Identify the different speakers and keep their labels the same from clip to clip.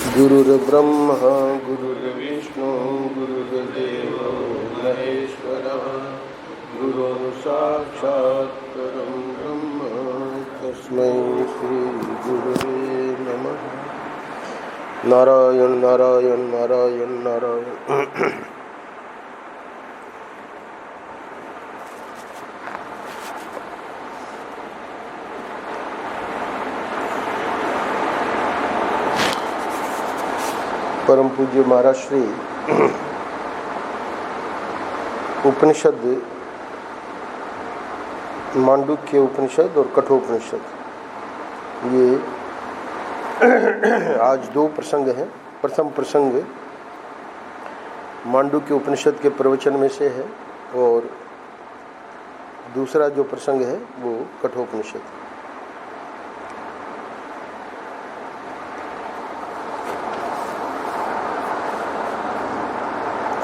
Speaker 1: गुरुर्ब्रह्मा गुरुर्विष्णु गुरुर्देवो महेश्वरः गुरुः साक्षात् परं ब्रह्म तस्मै श्री गुरुवे नमः। नारायण नारायण नारायण नारायण। परम पूज्य महाराज श्री उपनिषद, मांडुक्य उपनिषद और कठोपनिषद, ये आज दो प्रसंग हैं। प्रथम प्रसंग मांडुक्य उपनिषद के प्रवचन में से है और दूसरा जो प्रसंग है वो कठोपनिषद।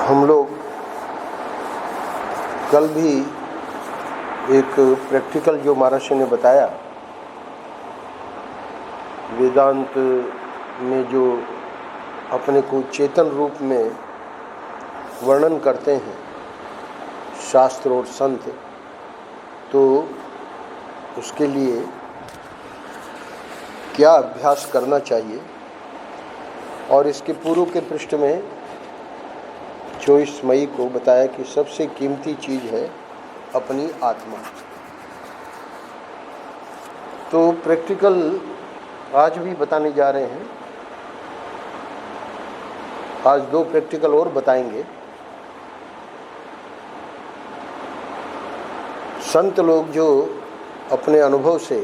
Speaker 1: हम लोग कल भी एक प्रैक्टिकल जो महाराज ने बताया, वेदांत में जो अपने को चेतन रूप में वर्णन करते हैं शास्त्र और संत, तो उसके लिए क्या अभ्यास करना चाहिए। और इसके पूर्व के पृष्ठ में 24 मई को बताया कि सबसे कीमती चीज़ है अपनी आत्मा। तो प्रैक्टिकल आज भी बताने जा रहे हैं। आज दो प्रैक्टिकल और बताएंगे। संत लोग जो अपने अनुभव से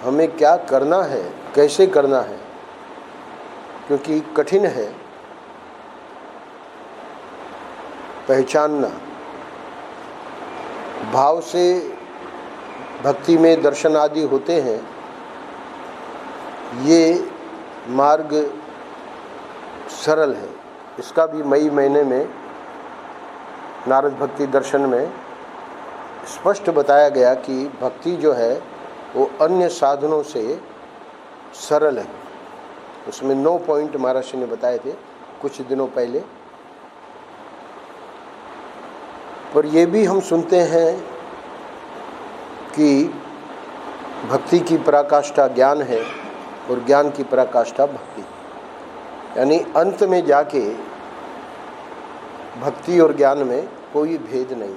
Speaker 1: हमें क्या करना है, कैसे करना है, क्योंकि कठिन है पहचानना। भाव से भक्ति में दर्शन आदि होते हैं, ये मार्ग सरल है। इसका भी मई महीने में नारद भक्ति दर्शन में स्पष्ट बताया गया कि भक्ति जो है वो अन्य साधनों से सरल है। उसमें 9 पॉइंट महाराज ने बताए थे कुछ दिनों पहले। पर ये भी हम सुनते हैं कि भक्ति की पराकाष्ठा ज्ञान है और ज्ञान की पराकाष्ठा भक्ति, यानी अंत में जाके भक्ति और ज्ञान में कोई भेद नहीं।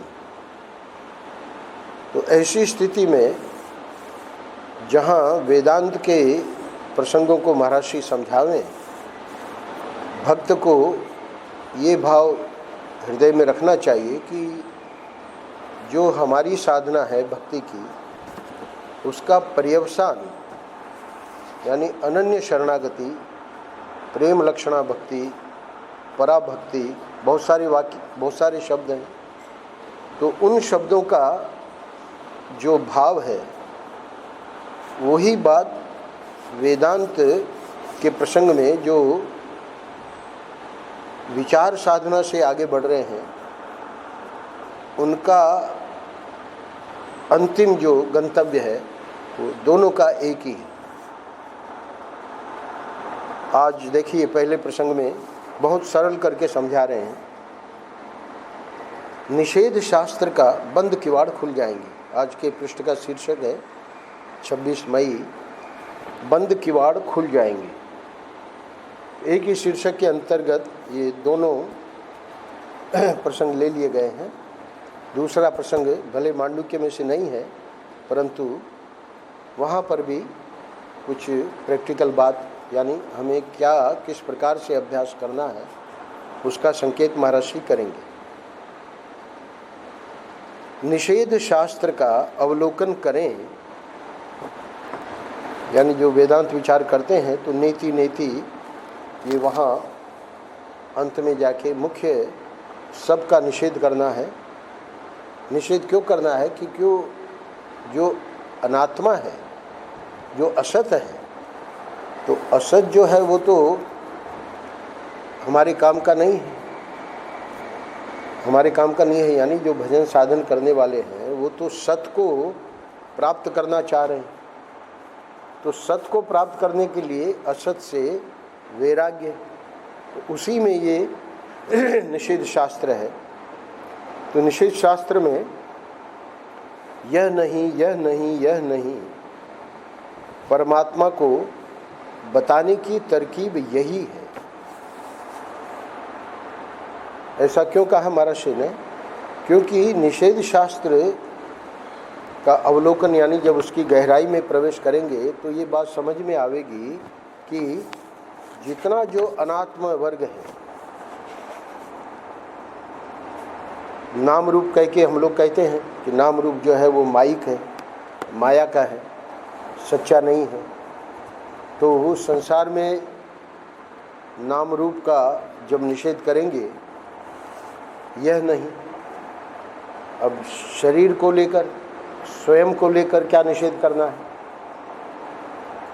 Speaker 1: तो ऐसी स्थिति में जहाँ वेदांत के प्रसंगों को महर्षि समझावें, भक्त को ये भाव हृदय में रखना चाहिए कि जो हमारी साधना है भक्ति की, उसका पर्यवसान यानी अनन्य शरणागति, प्रेम लक्षणा भक्ति, पराभक्ति, बहुत सारे शब्द हैं। तो उन शब्दों का जो भाव है वही बात वेदांत के प्रसंग में जो विचार साधना से आगे बढ़ रहे हैं, उनका अंतिम जो गंतव्य है वो दोनों का एक ही है। आज देखिए पहले प्रसंग में बहुत सरल करके समझा रहे हैं। निषेध शास्त्र का बंद किवाड़ खुल जाएंगे। आज के पृष्ठ का शीर्षक है 26 मई, बंद किवाड़ खुल जाएंगे। एक ही शीर्षक के अंतर्गत ये दोनों प्रसंग ले लिए गए हैं। दूसरा प्रसंग भले मांडुक्य में से नहीं है, परंतु वहाँ पर भी कुछ प्रैक्टिकल बात, यानी हमें क्या किस प्रकार से अभ्यास करना है, उसका संकेत महर्षि करेंगे। निषेध शास्त्र का अवलोकन करें, यानी जो वेदांत विचार करते हैं तो नेति नेति ये वहाँ अंत में जाके मुख्य सबका निषेध करना है। निषेध क्यों करना है कि क्यों जो अनात्मा है, जो असत है, तो असत जो है वो तो हमारे काम का नहीं है। हमारे काम का नहीं है, यानी जो भजन साधन करने वाले हैं वो तो सत को प्राप्त करना चाह रहे हैं। तो सत को प्राप्त करने के लिए असत से वैराग्य, तो उसी में ये निषेध शास्त्र है। तो निषेध शास्त्र में यह नहीं, यह नहीं, यह नहीं, परमात्मा को बताने की तरकीब यही है। ऐसा क्यों कहा महर्षि ने? क्योंकि निषेध शास्त्र का अवलोकन यानी जब उसकी गहराई में प्रवेश करेंगे तो ये बात समझ में आवेगी कि जितना जो अनात्म वर्ग है, नाम रूप कह के हम लोग कहते हैं कि नाम रूप जो है वो माइक है, माया का है, सच्चा नहीं है। तो वो संसार में नाम रूप का जब निषेध करेंगे, यह नहीं। अब शरीर को लेकर, स्वयं को लेकर क्या निषेध करना है?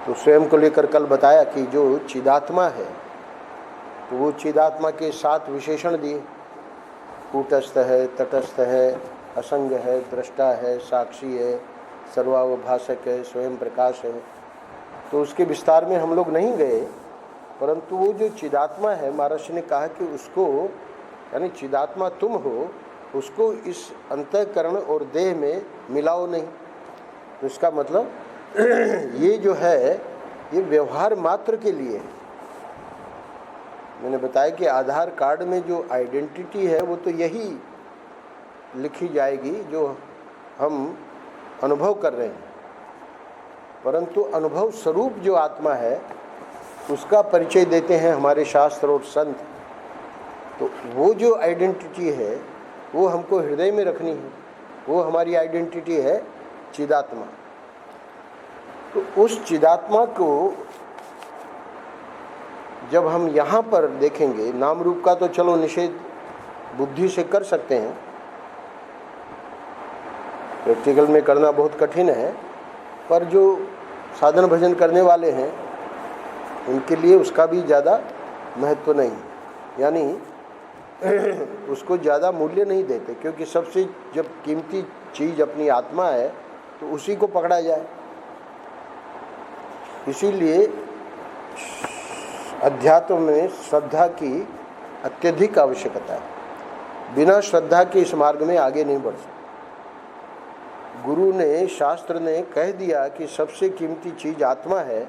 Speaker 1: तो स्वयं को लेकर कल बताया कि जो चिदात्मा है, तो वो चिदात्मा के 7 विशेषण दिए। कूटस्थ है, तटस्थ है, असंग है, दृष्टा है, साक्षी है, सर्वावभाषक है, स्वयं प्रकाश है। तो उसके विस्तार में हम लोग नहीं गए, परंतु वो जो चिदात्मा है, महर्षि ने कहा कि उसको यानी चिदात्मा तुम हो, उसको इस अंतःकरण और देह में मिलाओ नहीं। तो इसका मतलब ये जो है ये व्यवहार मात्र के लिए है। मैंने बताया कि आधार कार्ड में जो आइडेंटिटी है वो तो यही लिखी जाएगी जो हम अनुभव कर रहे हैं, परंतु अनुभव स्वरूप जो आत्मा है उसका परिचय देते हैं हमारे शास्त्र और संत। तो वो जो आइडेंटिटी है वो हमको हृदय में रखनी है, वो हमारी आइडेंटिटी है चिदात्मा। तो उस चिदात्मा को जब हम यहाँ पर देखेंगे, नाम रूप का तो चलो निषेध बुद्धि से कर सकते हैं, प्रैक्टिकल में करना बहुत कठिन है, पर जो साधन भजन करने वाले हैं उनके लिए उसका भी ज़्यादा महत्व नहीं, यानी उसको ज़्यादा मूल्य नहीं देते, क्योंकि सबसे जब कीमती चीज़ अपनी आत्मा है तो उसी को पकड़ा जाए। इसीलिए अध्यात्म में श्रद्धा की अत्यधिक आवश्यकता है। बिना श्रद्धा के इस मार्ग में आगे नहीं बढ़ सकते। गुरु ने, शास्त्र ने कह दिया कि सबसे कीमती चीज़ आत्मा है,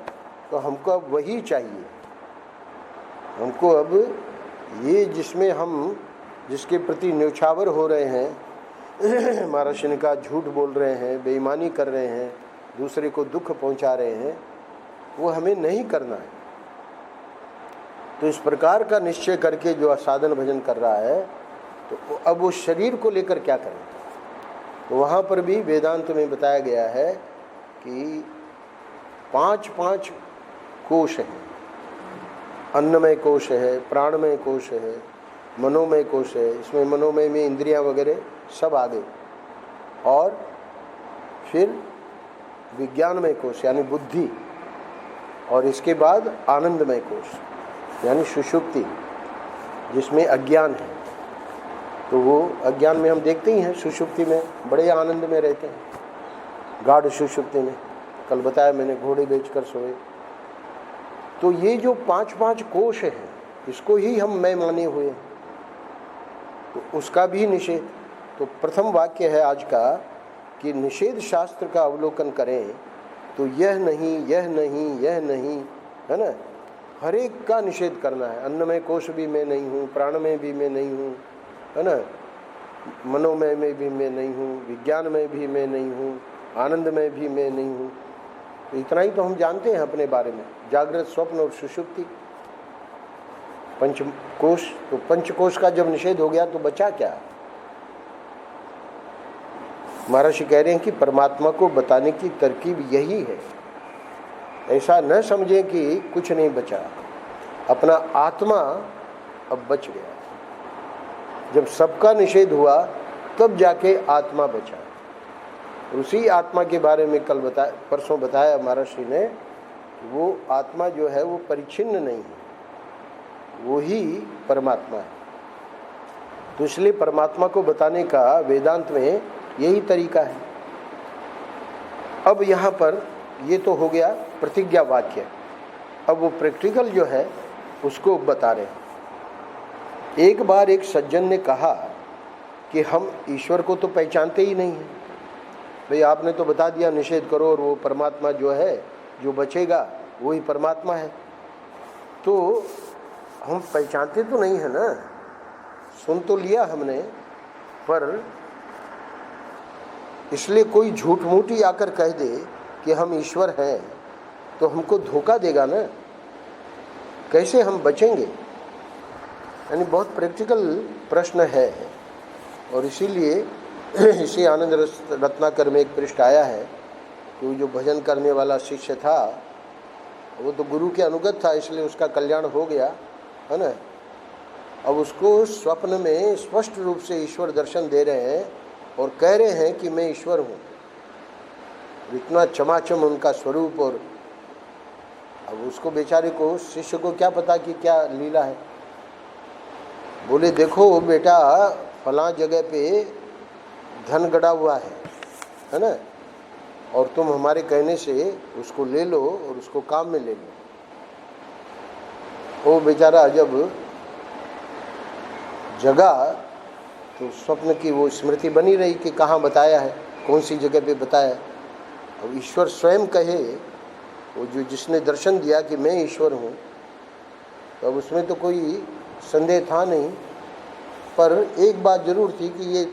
Speaker 1: तो हमको अब वही चाहिए। हमको अब ये जिसमें हम जिसके प्रति न्यौछावर हो रहे हैं, महर्षि ने कहा झूठ बोल रहे हैं, बेईमानी कर रहे हैं, दूसरे को दुख पहुंचा रहे हैं, वो हमें नहीं करना है। तो इस प्रकार का निश्चय करके जो साधन भजन कर रहा है, तो अब वो शरीर को लेकर क्या करें? तो वहाँ पर भी वेदांत में बताया गया है कि 5 कोश हैं। अन्नमय कोश है, प्राणमय कोश है, मनोमय कोश है। इसमें मनोमय में इंद्रियां वगैरह सब आ गए, और फिर विज्ञानमय कोश यानी बुद्धि, और इसके बाद आनंदमय कोश यानी सुषुप्ति, जिसमें अज्ञान है। तो वो अज्ञान में हम देखते ही हैं, सुषुप्ति में बड़े आनंद में रहते हैं, गाढ़ सुषुप्ति में। कल बताया मैंने, घोड़े बेचकर सोए। तो ये जो 5 कोश हैं, इसको ही हम मैं माने हुए हैं, तो उसका भी निषेध। तो प्रथम वाक्य है आज का कि निषेध शास्त्र का अवलोकन करें तो यह नहीं, यह नहीं, यह नहीं, है ना, हर एक का निषेध करना है। अन्नमय कोश भी मैं नहीं हूँ, प्राणमय भी मैं नहीं हूँ, है ना, मनोमय में भी मैं नहीं हूँ, विज्ञान में भी मैं नहीं हूँ, आनंद में भी मैं नहीं हूँ। तो इतना ही तो हम जानते हैं अपने बारे में, जागृत, स्वप्न और सुषुप्ति, पंचकोश। तो पंचकोश का जब निषेध हो गया तो बचा क्या? महर्षि कह रहे हैं कि परमात्मा को बताने की तरकीब यही है। ऐसा न समझें कि कुछ नहीं बचा, अपना आत्मा अब बच गया। जब सबका निषेध हुआ तब जाके आत्मा बचा। उसी आत्मा के बारे में कल परसों बताया महर्षि ने, वो आत्मा जो है वो परिच्छिन्न नहीं है, वो ही परमात्मा है। तो इसलिए परमात्मा को बताने का वेदांत में यही तरीका है। अब यहाँ पर ये तो हो गया प्रतिज्ञा वाक्य। अब वो प्रैक्टिकल जो है उसको बता रहे हैं। एक बार एक सज्जन ने कहा कि हम ईश्वर को तो पहचानते ही नहीं हैं। भाई आपने तो बता दिया निषेध करो और वो परमात्मा जो है, जो बचेगा वही परमात्मा है, तो हम पहचानते तो नहीं है ना। सुन तो लिया हमने, पर इसलिए कोई झूठ मूठी आकर कह दे कि हम ईश्वर हैं तो हमको धोखा देगा ना, कैसे हम बचेंगे। यानी बहुत प्रैक्टिकल प्रश्न है। और इसीलिए इसी आनंद रत्नाकर में एक पृष्ठ आया है कि वो जो भजन करने वाला शिष्य था वो तो गुरु के अनुगत था, इसलिए उसका कल्याण हो गया, है ना। अब उसको स्वप्न में स्पष्ट रूप से ईश्वर दर्शन दे रहे हैं और कह रहे हैं कि मैं ईश्वर हूँ। इतना चमाचम उनका स्वरूप। और अब उसको बेचारे को, शिष्य को क्या पता कि क्या लीला है। बोले देखो बेटा, फलां जगह पे धन गड़ा हुआ है ना, और तुम हमारे कहने से उसको ले लो और उसको काम में ले लो। वो बेचारा जब जगा तो स्वप्न की वो स्मृति बनी रही कि कहाँ बताया है, कौन सी जगह पे बताया है। अब ईश्वर स्वयं कहे, वो जो जिसने दर्शन दिया कि मैं ईश्वर हूँ, तो अब उसमें तो कोई संदेह था नहीं। पर एक बात जरूर थी कि ये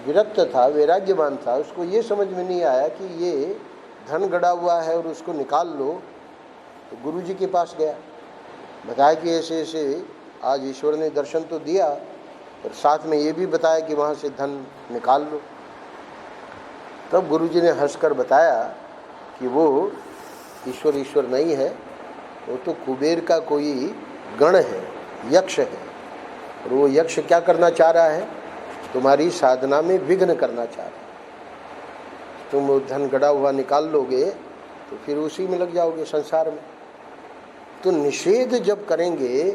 Speaker 1: विरक्त था, वैराग्यवान था, उसको ये समझ में नहीं आया कि ये धन गड़ा हुआ है और उसको निकाल लो। तो गुरु जी के पास गया, बताया कि ऐसे ऐसे आज ईश्वर ने दर्शन तो दिया, पर साथ में ये भी बताया कि वहाँ से धन निकाल लो। तब गुरु जी ने हंसकर बताया कि वो ईश्वर नहीं है, वो तो कुबेर का कोई गण है, यक्ष है। और वो यक्ष क्या करना चाह रहा है, तुम्हारी साधना में विघ्न करना चाह रहा है। तुम वो धन गड़ा हुआ निकाल लोगे तो फिर उसी में लग जाओगे संसार में। तो निषेध जब करेंगे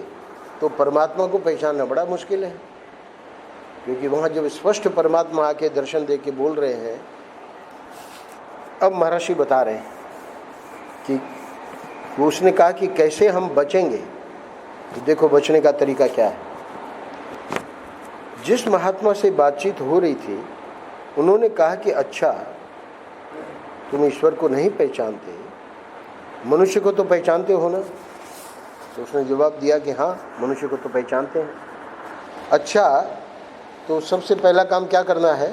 Speaker 1: तो परमात्मा को पहचानना बड़ा मुश्किल है, क्योंकि वहाँ जब स्पष्ट परमात्मा आके दर्शन दे के बोल रहे हैं। अब महर्षि बता रहे हैं कि वो उसने कहा कि कैसे हम बचेंगे। तो देखो बचने का तरीका क्या है। जिस महात्मा से बातचीत हो रही थी उन्होंने कहा कि अच्छा तुम ईश्वर को नहीं पहचानते, मनुष्य को तो पहचानते हो ना। तो उसने जवाब दिया कि हाँ, मनुष्य को तो पहचानते हैं। अच्छा, तो सबसे पहला काम क्या करना है,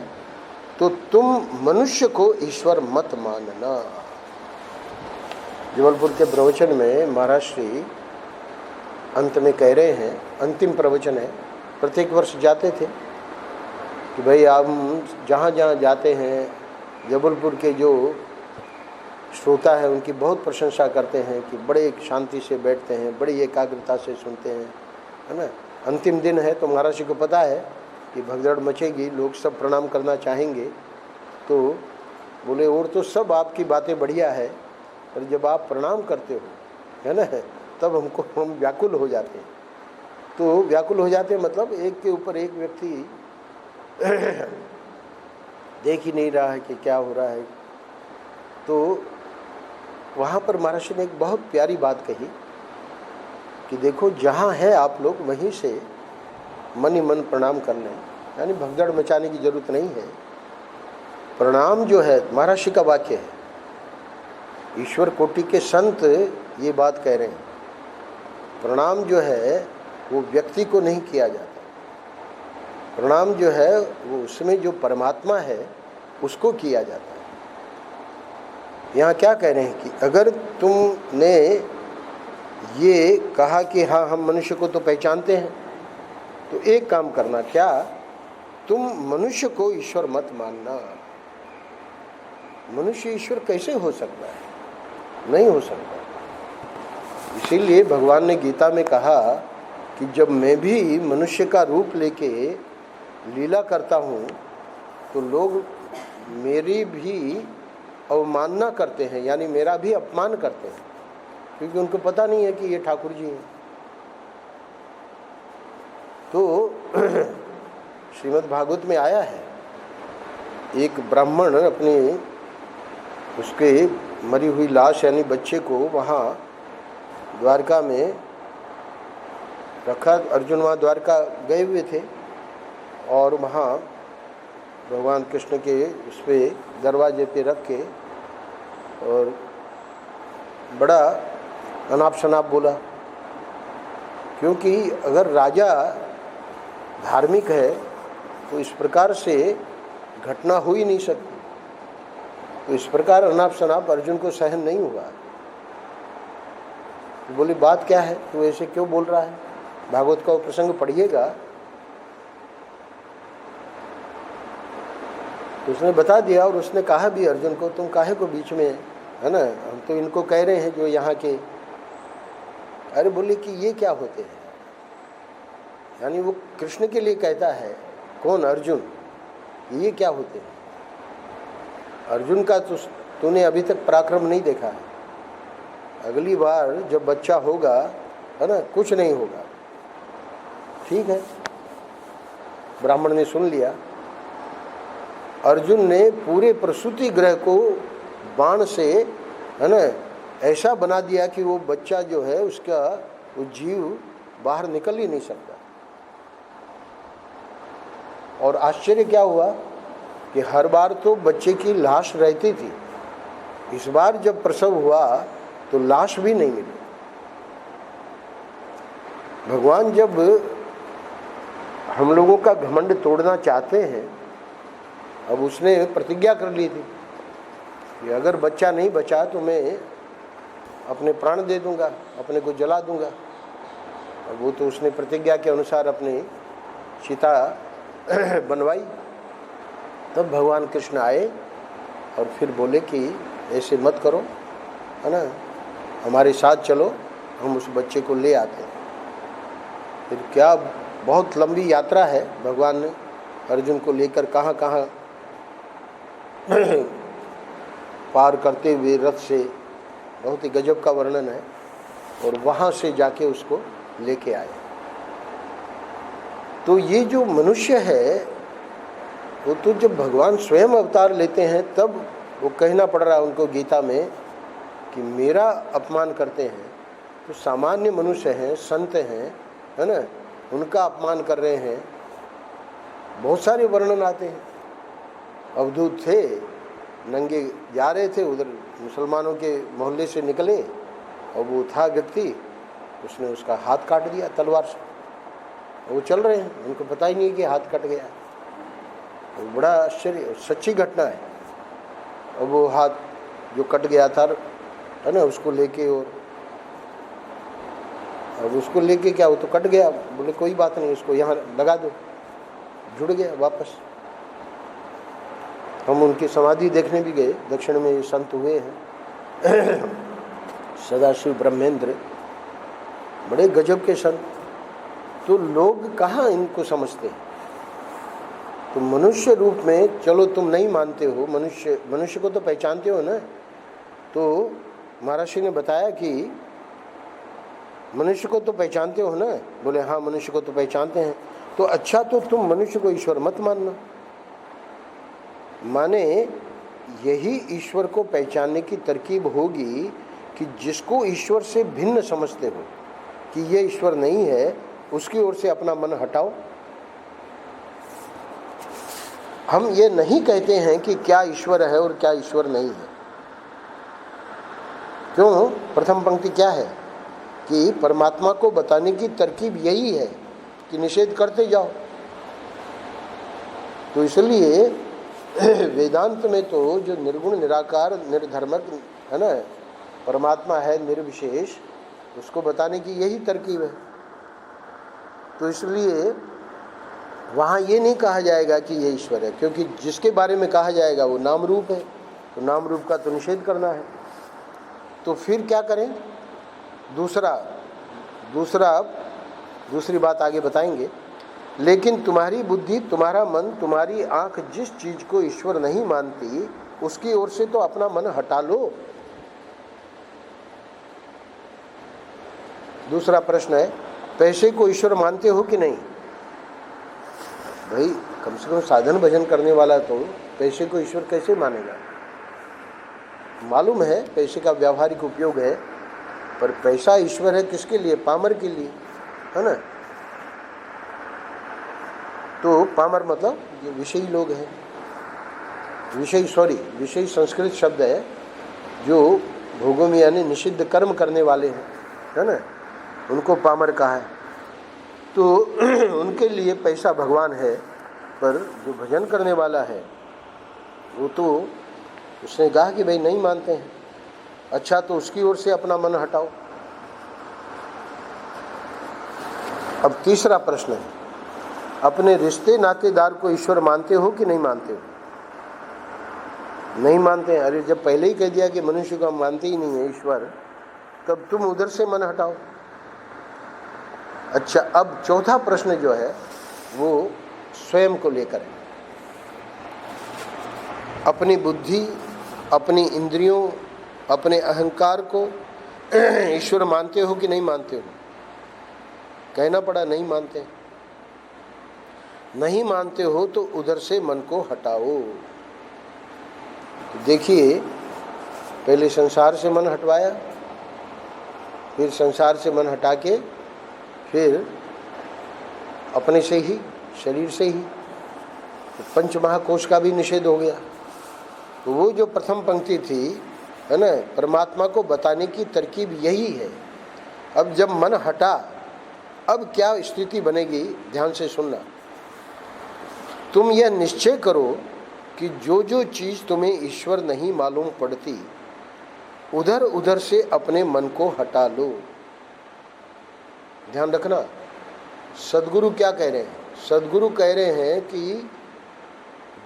Speaker 1: तो तुम मनुष्य को ईश्वर मत मानना। जबलपुर के प्रवचन में महाराज श्री अंत में कह रहे हैं, अंतिम प्रवचन है, प्रत्येक वर्ष जाते थे कि भाई आप जहाँ जहाँ जाते हैं, जबलपुर के जो श्रोता है उनकी बहुत प्रशंसा करते हैं कि बड़े शांति से बैठते हैं, बड़ी एकाग्रता से सुनते हैं, है ना। अंतिम दिन है तो महाराज जी को पता है कि भगदड़ मचेगी, लोग सब प्रणाम करना चाहेंगे। तो बोले और तो सब आपकी बातें बढ़िया है, पर जब आप प्रणाम करते हो, है ना, तब हम व्याकुल हो जाते हैं। तो व्याकुल हो जाते हैं मतलब एक के ऊपर एक व्यक्ति देख ही नहीं रहा है कि क्या हो रहा है। तो वहाँ पर महर्षि ने एक बहुत प्यारी बात कही कि देखो जहाँ है आप लोग वहीं से मन ही मन प्रणाम कर लें, यानी भगदड़ मचाने की जरूरत नहीं है। प्रणाम जो है महर्षि का वाक्य है, ईश्वर कोटि के संत ये बात कह रहे हैं। प्रणाम जो है वो व्यक्ति को नहीं किया जाता, प्रणाम जो है वो उसमें जो परमात्मा है उसको किया जाता है। यहाँ क्या कह रहे हैं कि अगर तुमने ये कहा कि हाँ हम मनुष्य को तो पहचानते हैं, तो एक काम करना, क्या तुम मनुष्य को ईश्वर मत मानना। मनुष्य ईश्वर कैसे हो सकता है, नहीं हो सकता। इसीलिए भगवान ने गीता में कहा कि जब मैं भी मनुष्य का रूप लेके लीला करता हूँ तो लोग मेरी भी अवमानना करते हैं, यानी मेरा भी अपमान करते हैं, क्योंकि उनको पता नहीं है कि ये ठाकुर जी हैं। तो श्रीमद् भागवत में आया है, एक ब्राह्मण अपनी उसके मरी हुई लाश यानी बच्चे को वहाँ द्वारका में रखा। अर्जुन वहाँ द्वारका गए हुए थे और वहाँ भगवान कृष्ण के उस पर दरवाजे पे रख के और बड़ा अनाप शनाप बोला, क्योंकि अगर राजा धार्मिक है तो इस प्रकार से घटना हो ही नहीं सकती। तो इस प्रकार अनाप शनाप अर्जुन को सहन नहीं हुआ। तो बोली बात क्या है, तू ऐसे क्यों बोल रहा है, भागवत का वो प्रसंग पढ़िएगा। तो उसने बता दिया और उसने कहा भी अर्जुन को, तुम काहे को बीच में, है ना, हम तो इनको कह रहे हैं जो यहाँ के। अरे बोले कि ये क्या होते हैं, यानी वो कृष्ण के लिए कहता है। कौन? अर्जुन। ये क्या होते हैं? अर्जुन का तो तूने अभी तक पराक्रम नहीं देखा है। अगली बार जब बच्चा होगा, है ना, कुछ नहीं होगा। ठीक है, ब्राह्मण ने सुन लिया। अर्जुन ने पूरे प्रसूति गृह को बाण से, है ना, ऐसा बना दिया कि वो बच्चा जो है उसका वो जीव बाहर निकल ही नहीं सकता। और आश्चर्य क्या हुआ कि हर बार तो बच्चे की लाश रहती थी, इस बार जब प्रसव हुआ तो लाश भी नहीं मिली। भगवान जब हम लोगों का घमंड तोड़ना चाहते हैं, अब उसने प्रतिज्ञा कर ली थी कि अगर बच्चा नहीं बचा तो मैं अपने प्राण दे दूंगा, अपने को जला दूंगा। अब वो तो उसने प्रतिज्ञा के अनुसार अपनी सीता बनवाई। तब भगवान कृष्ण आए और फिर बोले कि ऐसे मत करो, है ना, हमारे साथ चलो, हम उस बच्चे को ले आते हैं। फिर क्या बहुत लंबी यात्रा है, भगवान ने अर्जुन को लेकर कहाँ कहाँ पार करते हुए रथ से, बहुत ही गजब का वर्णन है। और वहाँ से जाके उसको लेके आए। तो ये जो मनुष्य है वो तो जब भगवान स्वयं अवतार लेते हैं तब वो कहना पड़ रहा है उनको गीता में कि मेरा अपमान करते हैं। तो सामान्य मनुष्य हैं, संत हैं, है ना, उनका अपमान कर रहे हैं। बहुत सारे वर्णन आते हैं। अवधूत थे, नंगे जा रहे थे, उधर मुसलमानों के मोहल्ले से निकले और वो था व्यक्ति, उसने उसका हाथ काट दिया तलवार से। वो चल रहे हैं, उनको पता ही नहीं कि हाथ कट गया। वो बड़ा आश्चर्य, सच्ची घटना है। और वो हाथ जो कट गया था, है ना, उसको लेके, और अब उसको लेके क्या, वो तो कट गया, बोले कोई बात नहीं, उसको यहाँ लगा दो, जुड़ गया वापस। हम उनकी समाधि देखने भी गए, दक्षिण में संत हुए हैं सदाशिव ब्रह्मेंद्र, बड़े गजब के संत। तो लोग कहाँ इनको समझते हैं। तो मनुष्य रूप में, चलो तुम नहीं मानते हो, मनुष्य को तो पहचानते हो ना। तो महर्षि ने बताया कि मनुष्य को तो पहचानते हो ना। बोले हाँ, मनुष्य को तो पहचानते हैं। तो अच्छा, तो तुम मनुष्य को ईश्वर मत मानना। माने यही ईश्वर को पहचानने की तरकीब होगी कि जिसको ईश्वर से भिन्न समझते हो कि ये ईश्वर नहीं है, उसकी ओर से अपना मन हटाओ। हम ये नहीं कहते हैं कि क्या ईश्वर है और क्या ईश्वर नहीं है। क्यों? प्रथम पंक्ति क्या है कि परमात्मा को बताने की तरकीब यही है कि निषेध करते जाओ। तो इसलिए वेदांत में तो जो निर्गुण निराकार निर्धर्मक, है ना, परमात्मा है निर्विशेष, उसको बताने की यही तरकीब है। तो इसलिए वहाँ ये नहीं कहा जाएगा कि ये ईश्वर है, क्योंकि जिसके बारे में कहा जाएगा वो नाम रूप है। तो नाम रूप का तो निषेध करना है। तो फिर क्या करें? दूसरी बात आगे बताएंगे। लेकिन तुम्हारी बुद्धि, तुम्हारा मन, तुम्हारी आंख जिस चीज को ईश्वर नहीं मानती उसकी ओर से तो अपना मन हटा लो। दूसरा प्रश्न है, पैसे को ईश्वर मानते हो कि नहीं? भाई कम से कम साधन भजन करने वाला तो पैसे को ईश्वर कैसे मानेगा? मालूम है पैसे का व्यावहारिक उपयोग है, पर पैसा ईश्वर है किसके लिए? पामर के लिए, है ना। पामर मतलब ये विषयी लोग हैं, विषयी संस्कृत शब्द है जो भोगों में यानी निषिद्ध कर्म करने वाले हैं, है ना, उनको पामर कहा है। तो उनके लिए पैसा भगवान है, पर जो भजन करने वाला है वो तो उसने कहा कि भाई नहीं मानते हैं, अच्छा तो उसकी ओर से अपना मन हटाओ। अब तीसरा प्रश्न है, अपने रिश्ते नातेदार को ईश्वर मानते हो कि नहीं मानते हो? नहीं मानते हैं। अरे जब पहले ही कह दिया कि मनुष्य को हम मानते ही नहीं है ईश्वर, तब तुम उधर से मन हटाओ। अच्छा, अब चौथा प्रश्न जो है वो स्वयं को लेकर है। अपनी बुद्धि, अपनी इंद्रियों, अपने अहंकार को ईश्वर मानते हो कि नहीं मानते हो? कहना पड़ा नहीं मानते। नहीं मानते हो तो उधर से मन को हटाओ। तो देखिए, पहले संसार से मन हटवाया, फिर संसार से मन हटा के फिर अपने से ही, शरीर से ही, तो पंच महाकोश का भी निषेध हो गया। तो वो जो प्रथम पंक्ति थी, है ना, परमात्मा को बताने की तरकीब यही है। अब जब मन हटा, अब क्या स्थिति बनेगी, ध्यान से सुनना। तुम यह निश्चय करो कि जो जो चीज तुम्हें ईश्वर नहीं मालूम पड़ती, उधर उधर से अपने मन को हटा लो। ध्यान रखना, सदगुरु क्या कह रहे हैं? सदगुरु कह रहे हैं कि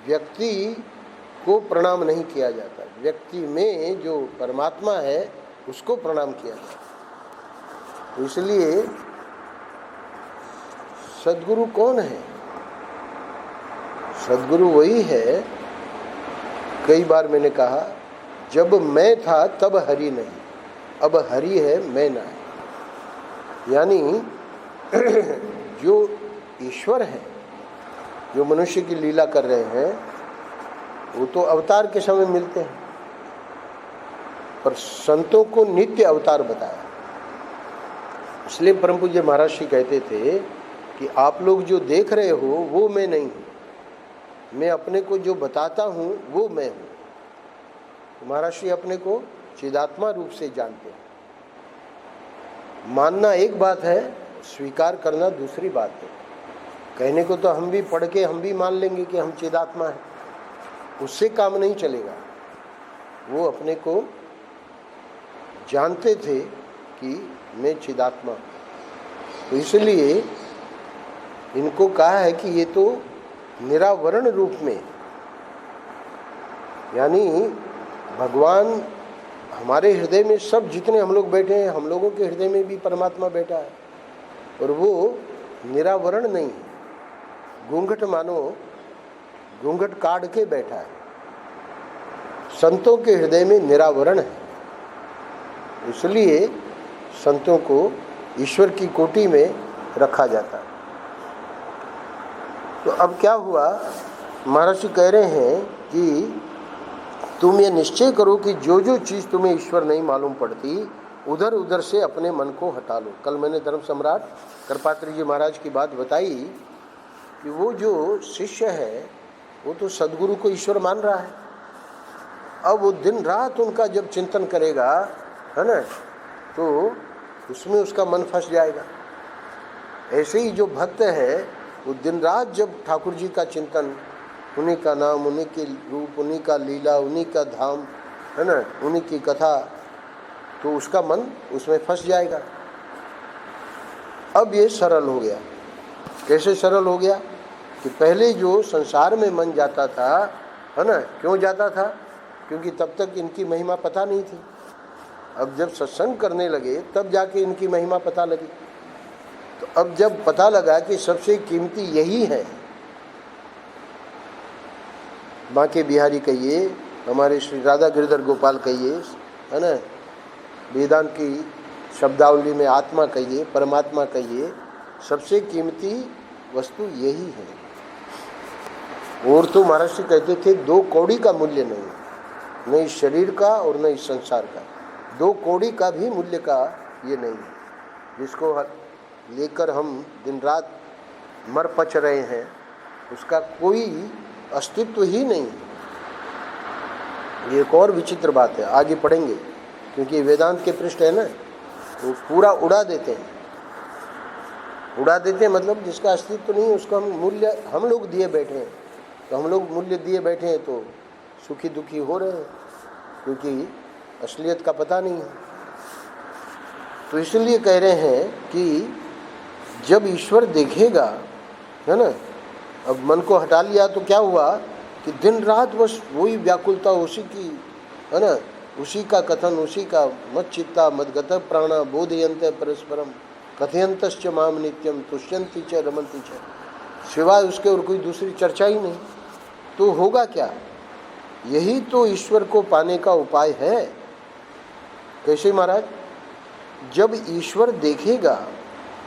Speaker 1: व्यक्ति को प्रणाम नहीं किया जाता, व्यक्ति में जो परमात्मा है उसको प्रणाम किया जाता। तो इसलिए सदगुरु कौन है? सदगुरु वही है, कई बार मैंने कहा, जब मैं था तब हरि नहीं, अब हरि है मैं ना। यानी जो ईश्वर है, जो मनुष्य की लीला कर रहे हैं, वो तो अवतार के समय मिलते हैं, पर संतों को नित्य अवतार बताया। इसलिए परम पूज्य महाराज श्री कहते थे कि आप लोग जो देख रहे हो वो मैं नहीं हूँ, मैं अपने को जो बताता हूँ वो मैं हूँ। महाराज श्री अपने को चिदात्मा रूप से जानते हैं। मानना एक बात है, स्वीकार करना दूसरी बात है। कहने को तो हम भी पढ़ के हम भी मान लेंगे कि हम चिदात्मा हैं, उससे काम नहीं चलेगा। वो अपने को जानते थे कि मैं चिदात्मा। तो इसलिए इनको कहा है कि ये तो निरावरण रूप में, यानी भगवान हमारे हृदय में, सब जितने हम लोग बैठे हैं, हम लोगों के हृदय में भी परमात्मा बैठा है, और वो निरावरण नहीं है। घूंघट मानो घूंघट काट के बैठा है। संतों के हृदय में निरावरण है, इसलिए संतों को ईश्वर की कोटि में रखा जाता है। तो अब क्या हुआ, महाराज जी कह रहे हैं कि तुम ये निश्चय करो कि जो जो चीज़ तुम्हें ईश्वर नहीं मालूम पड़ती, उधर उधर से अपने मन को हटा लो। कल मैंने धर्म सम्राट कृपात्री जी महाराज की बात बताई कि वो जो शिष्य है वो तो सदगुरु को ईश्वर मान रहा है। अब वो दिन रात उनका जब चिंतन करेगा, है ना, तो उसमें उसका मन फंस जाएगा। ऐसे ही जो भक्त है वो दिन रात जब ठाकुर जी का चिंतन, उन्हीं का नाम, उन्हीं के रूप, उन्हीं का लीला, उन्हीं का धाम, है ना, उन्हीं की कथा, तो उसका मन उसमें फंस जाएगा। अब ये सरल हो गया। कैसे सरल हो गया कि पहले जो संसार में मन जाता था, है ना, क्यों जाता था? क्योंकि तब तक इनकी महिमा पता नहीं थी। अब जब सत्संग करने लगे तब जाके इनकी महिमा पता लगी। तो अब जब पता लगा कि सबसे कीमती यही है, बांके बिहारी कहिए, हमारे श्री राधा गिरधर गोपाल कहिए, है ना, वेदांत की शब्दावली में आत्मा कहिए, परमात्मा कहिए, सबसे कीमती वस्तु यही है। और तो महाराज जी कहते थे 2 कौड़ी का मूल्य नहीं, न इस शरीर का और न इस संसार का, 2 कौड़ी का भी मूल्य का ये नहीं है, जिसको लेकर हम दिन रात मर पच रहे हैं, उसका कोई अस्तित्व ही नहीं है। ये एक और विचित्र बात है, आगे पढ़ेंगे, क्योंकि वेदांत के पृष्ठ है ना, वो पूरा उड़ा देते हैं। उड़ा देते हैं मतलब जिसका अस्तित्व नहीं है उसको हम मूल्य हम लोग दिए बैठे हैं। तो हम लोग मूल्य दिए बैठे हैं तो सुखी दुखी हो रहे हैं, क्योंकि असलियत का पता नहीं है। तो इसलिए कह रहे हैं कि जब ईश्वर देखेगा, है ना, अब मन को हटा लिया तो क्या हुआ कि दिन रात बस वही व्याकुलता, उसी की, है ना, उसी का कथन, उसी का मत चित्ता मदगत प्राणा बोधयन्ते परस्परम कथयन्तश्च माम नित्यम तुष्यन्ति च रमन्ति च, सिवाय उसके और कोई दूसरी चर्चा ही नहीं। तो होगा क्या? यही तो ईश्वर को पाने का उपाय है। कैसे महाराज? जब ईश्वर देखेगा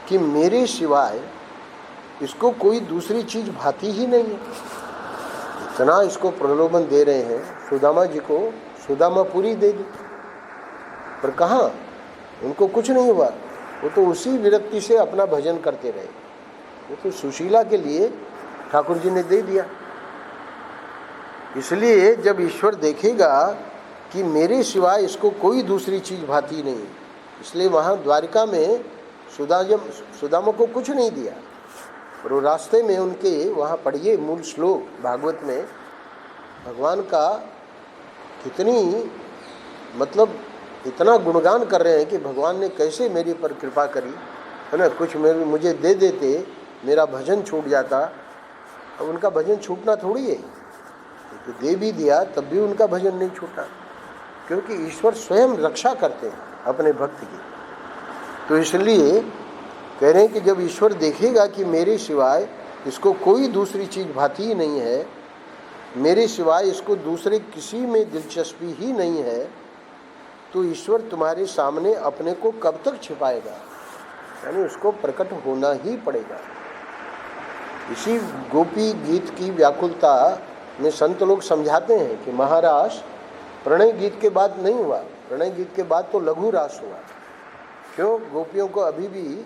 Speaker 1: कि मेरे सिवाय इसको कोई दूसरी चीज भाती ही नहीं है, इतना इसको प्रलोभन दे रहे हैं। सुदामा जी को सुदामापुरी दे दी, पर कहाँ, उनको कुछ नहीं हुआ। वो तो उसी विरक्ति से अपना भजन करते रहे। वो तो सुशीला के लिए ठाकुर जी ने दे दिया। इसलिए जब ईश्वर देखेगा कि मेरे सिवाय इसको कोई दूसरी चीज भाती नहीं, इसलिए वहाँ द्वारिका में सुदामा को कुछ नहीं दिया। और वो रास्ते में उनके वहाँ पढ़िए मूल श्लोक भागवत में, भगवान का कितनी मतलब इतना गुणगान कर रहे हैं कि भगवान ने कैसे मेरे पर कृपा करी, है ना, कुछ मुझे दे देते मेरा भजन छूट जाता। अब उनका भजन छूटना थोड़ी है, तो दे भी दिया तब भी उनका भजन नहीं छूटा, क्योंकि ईश्वर स्वयं रक्षा करते हैं अपने भक्त की। तो इसलिए कह रहे हैं कि जब ईश्वर देखेगा कि मेरे सिवाय इसको कोई दूसरी चीज़ भाती ही नहीं है, मेरे सिवाय इसको दूसरे किसी में दिलचस्पी ही नहीं है, तो ईश्वर तुम्हारे सामने अपने को कब तक छिपाएगा, यानी उसको प्रकट होना ही पड़ेगा। इसी गोपी गीत की व्याकुलता में संत लोग समझाते हैं कि महाराज प्रणय गीत के बाद नहीं हुआ, प्रणय गीत के बाद तो लघु रास हुआ। क्यों? गोपियों को अभी भी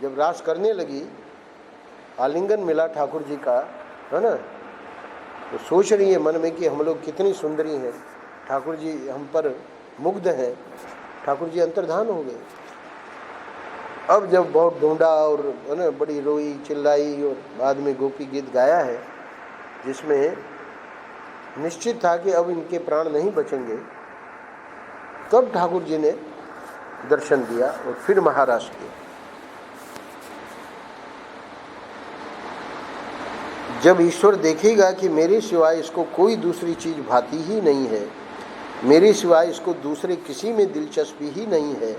Speaker 1: जब रास करने लगी, आलिंगन मिला ठाकुर जी का, है ना, तो सोच रही है मन में कि हम लोग कितनी सुंदरी हैं, ठाकुर जी हम पर मुग्ध हैं। ठाकुर जी अंतर्धान हो गए। अब जब बहुत ढूंढा और, है ना, बड़ी रोई चिल्लाई और बाद में गोपी गीत गाया है, जिसमें निश्चित था कि अब इनके प्राण नहीं बचेंगे, तब ठाकुर जी ने दर्शन दिया और फिर महाराज किया। जब ईश्वर देखेगा कि मेरे सिवाय इसको कोई दूसरी चीज भाती ही नहीं है, मेरे सिवाय इसको दूसरे किसी में दिलचस्पी ही नहीं है,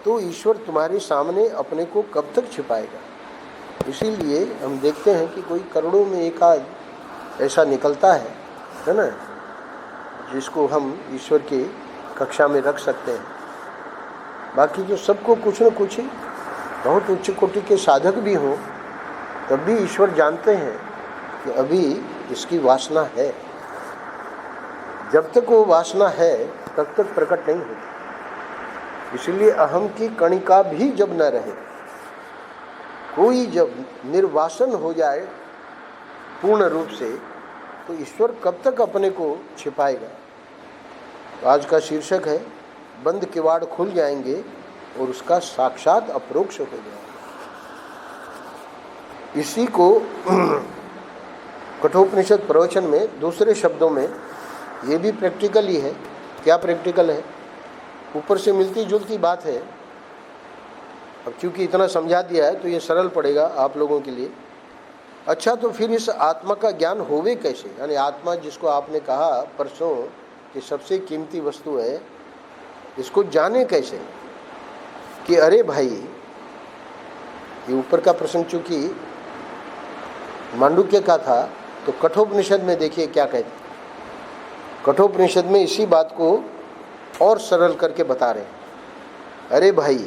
Speaker 1: तो ईश्वर तुम्हारे सामने अपने को कब तक छिपाएगा। इसीलिए हम देखते हैं कि कोई करोड़ों में एक आध ऐसा निकलता है ना, जिसको हम ईश्वर की कक्षा में रख सकते हैं। बाकी जो सबको कुछ न कुछ बहुत उच्च कोटि के साधक भी हों, तब भी ईश्वर जानते हैं कि अभी इसकी वासना है। जब तक वो वासना है तब तक प्रकट नहीं होती। इसलिए अहम की कणिका भी जब न रहे, कोई जब निर्वासन हो जाए पूर्ण रूप से, तो ईश्वर कब तक अपने को छिपाएगा। तो आज का शीर्षक है बंद किवाड़ खुल जाएंगे और उसका साक्षात अप्रोक्ष हो जाएगा। इसी को कठोपनिषद प्रवचन में दूसरे शब्दों में ये भी प्रैक्टिकल ही है। क्या प्रैक्टिकल है? ऊपर से मिलती जुलती बात है। अब क्योंकि इतना समझा दिया है तो ये सरल पड़ेगा आप लोगों के लिए। अच्छा, तो फिर इस आत्मा का ज्ञान होवे कैसे? यानी आत्मा जिसको आपने कहा परसों कि सबसे कीमती वस्तु है, इसको जाने कैसे? कि अरे भाई, ये ऊपर का प्रसंग चूंकि मांडुक्य का था, तो कठोपनिषद में देखिए क्या कहते। कठोपनिषद में इसी बात को और सरल करके बता रहे हैं। अरे भाई,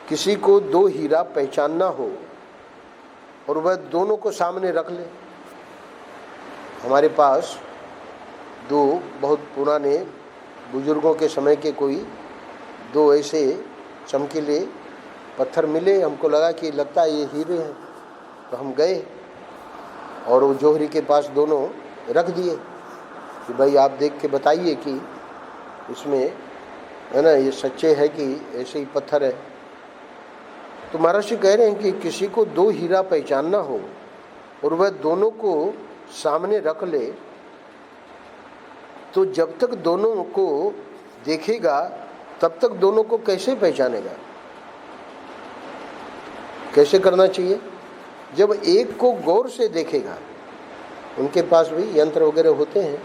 Speaker 1: किसी को दो हीरा पहचानना हो और वह दोनों को सामने रख ले। हमारे पास दो बहुत पुराने बुजुर्गों के समय के कोई दो ऐसे चमकीले पत्थर मिले, हमको लगा कि लगता है ये हीरे हैं, तो हम गए और वो जौहरी के पास दोनों रख दिए कि भाई आप देख के बताइए कि इसमें है ना ये सच्चे है कि ऐसे ही पत्थर है। तो महर्षि कह रहे हैं कि किसी को दो हीरा पहचानना हो और वह दोनों को सामने रख ले, तो जब तक दोनों को देखेगा तब तक दोनों को कैसे पहचानेगा? कैसे करना चाहिए? जब एक को गौर से देखेगा, उनके पास भी यंत्र वगैरह होते हैं,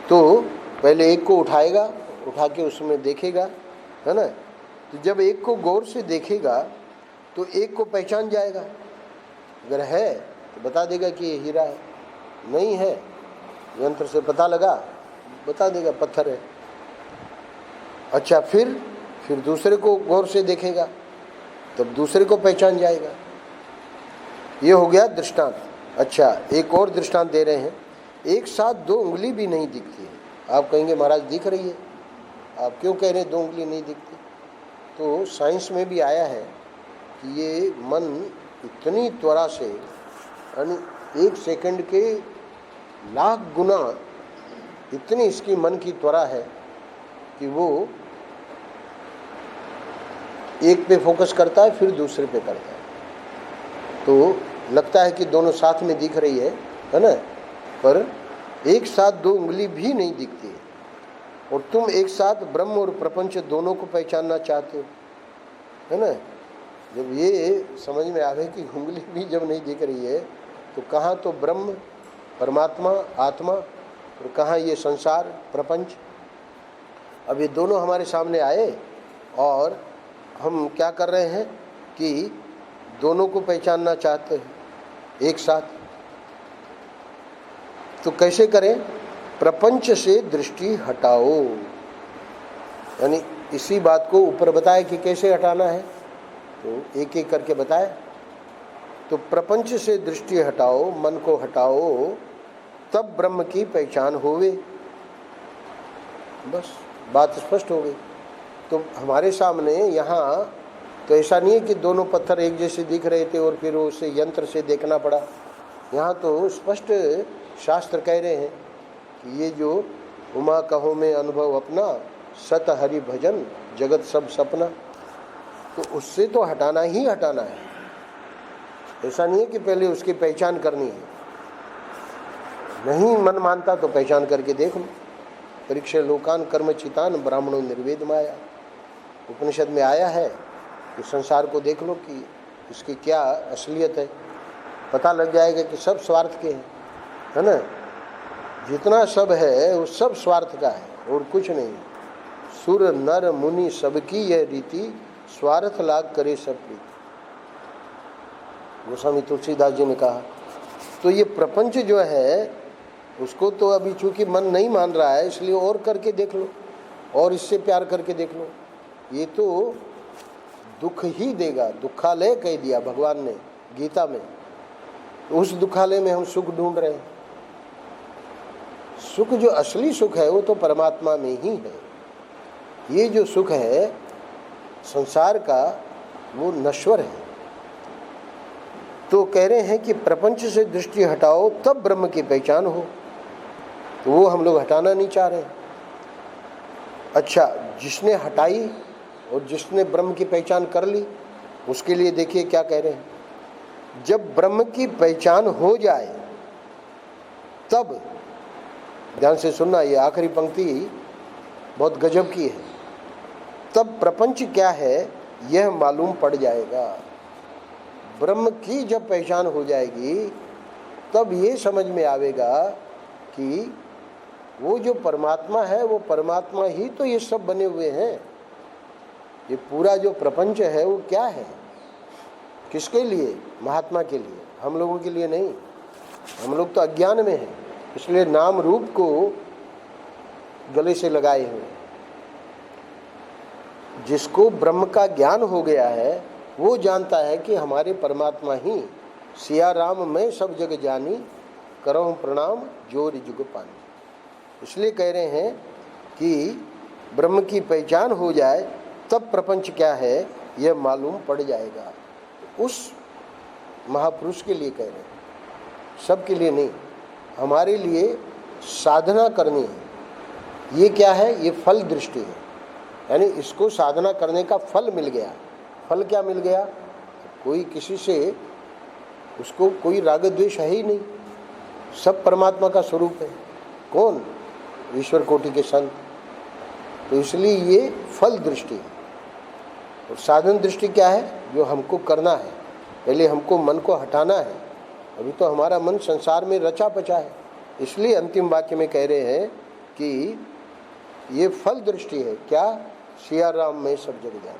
Speaker 1: तो पहले एक को उठाएगा, उठा के उसमें देखेगा, है ना। तो जब एक को गौर से देखेगा तो एक को पहचान जाएगा। अगर है तो बता देगा कि ये हीरा है, नहीं है यंत्र से पता लगा, बता देगा पत्थर है। अच्छा, फिर दूसरे को गौर से देखेगा, तब दूसरे को पहचान जाएगा। ये हो गया दृष्टांत। अच्छा, एक और दृष्टांत दे रहे हैं। एक साथ दो उंगली भी नहीं दिखती है। आप कहेंगे महाराज दिख रही है, आप क्यों कह रहे हैं दो उंगली नहीं दिखती? तो साइंस में भी आया है कि ये मन इतनी त्वरा से, यानी 1 सेकंड के लाख गुना इतनी इसकी मन की त्वरा है कि वो एक पे फोकस करता है फिर दूसरे पे करता है। तो लगता है कि दोनों साथ में दिख रही है ना, पर एक साथ दो उंगली भी नहीं दिखती है। और तुम एक साथ ब्रह्म और प्रपंच दोनों को पहचानना चाहते हो, है ना। जब ये समझ में आवे कि उंगली भी जब नहीं दिख रही है तो कहाँ तो ब्रह्म परमात्मा आत्मा और कहाँ ये संसार प्रपंच। अब ये दोनों हमारे सामने आए और हम क्या कर रहे हैं कि दोनों को पहचानना चाहते हैं एक साथ। तो कैसे करें? प्रपंच से दृष्टि हटाओ, यानी इसी बात को ऊपर बताया कि कैसे हटाना है, तो एक एक करके बताया। तो प्रपंच से दृष्टि हटाओ, मन को हटाओ, तब ब्रह्म की पहचान होवे। बस बात स्पष्ट हो गई। तो हमारे सामने यहाँ तो ऐसा नहीं है कि दोनों पत्थर एक जैसे दिख रहे थे और फिर उसे यंत्र से देखना पड़ा। यहाँ तो स्पष्ट शास्त्र कह रहे हैं कि ये जो उमा कहो में अनुभव अपना, सत हरि भजन जगत सब सपना, तो उससे तो हटाना ही हटाना है। ऐसा नहीं है कि पहले उसकी पहचान करनी है। नहीं मन मानता तो पहचान करके देख लो। परीक्षा लोकान कर्म चितान ब्राह्मणों निर्वेद माया, उपनिषद में आया है कि संसार को देख लो कि इसकी क्या असलियत है। पता लग जाएगा कि सब स्वार्थ के हैं, है ना। जितना सब है वो सब स्वार्थ का है और कुछ नहीं। सुर नर मुनि सबकी यह रीति, स्वार्थ लाग करे सब प्रीति, गोस्वामी तुलसीदास जी ने कहा। तो ये प्रपंच जो है उसको तो अभी चूंकि मन नहीं मान रहा है, इसलिए और करके देख लो और इससे प्यार करके देख लो। ये तो दुख ही देगा। दुखालय कह दिया भगवान ने गीता में। उस दुखालय में हम सुख ढूंढ रहे हैं। सुख जो असली सुख है वो तो परमात्मा में ही है। ये जो सुख है संसार का वो नश्वर है। तो कह रहे हैं कि प्रपंच से दृष्टि हटाओ तब ब्रह्म की पहचान हो। तो वो हम लोग हटाना नहीं चाह रहे। अच्छा, जिसने हटाई और जिसने ब्रह्म की पहचान कर ली, उसके लिए देखिए क्या कह रहे हैं। जब ब्रह्म की पहचान हो जाए तब, ध्यान से सुनना, ये आखिरी पंक्ति बहुत गजब की है, तब प्रपंच क्या है यह मालूम पड़ जाएगा। ब्रह्म की जब पहचान हो जाएगी तब ये समझ में आवेगा कि वो जो परमात्मा है वो परमात्मा ही तो ये सब बने हुए हैं। ये पूरा जो प्रपंच है वो क्या है, किसके लिए? महात्मा के लिए, हम लोगों के लिए नहीं। हम लोग तो अज्ञान में हैं, इसलिए नाम रूप को गले से लगाए हुए। जिसको ब्रह्म का ज्ञान हो गया है वो जानता है कि हमारे परमात्मा ही सिया राम मैं सब जग जानी, करऊं प्रणाम जोर जुग पानी। इसलिए कह रहे हैं कि ब्रह्म की पहचान हो जाए तब प्रपंच क्या है यह मालूम पड़ जाएगा। उस महापुरुष के लिए कह रहे हैं। सबके लिए नहीं, हमारे लिए साधना करनी है। ये क्या है? ये फल दृष्टि है, यानी इसको साधना करने का फल मिल गया। फल क्या मिल गया? कोई किसी से उसको कोई राग द्वेष है ही नहीं, सब परमात्मा का स्वरूप है। कौन? ईश्वर कोटि के संत। तो इसलिए ये फल दृष्टि है। और साधन दृष्टि क्या है? जो हमको करना है, पहले हमको मन को हटाना है। अभी तो हमारा मन संसार में रचा पचा है, इसलिए अंतिम वाक्य में कह रहे हैं कि ये फल दृष्टि है। क्या? सिया राम में सब जग जान।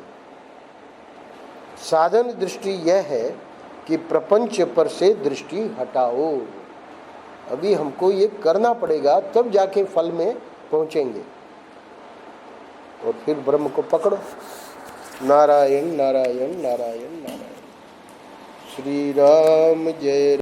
Speaker 1: साधन दृष्टि यह है कि प्रपंच पर से दृष्टि हटाओ। अभी हमको ये करना पड़ेगा, तब जाके फल में पहुंचेंगे। और फिर ब्रह्म को पकड़ो। नारायण नारायण नारायण नारायण। श्री राम जय।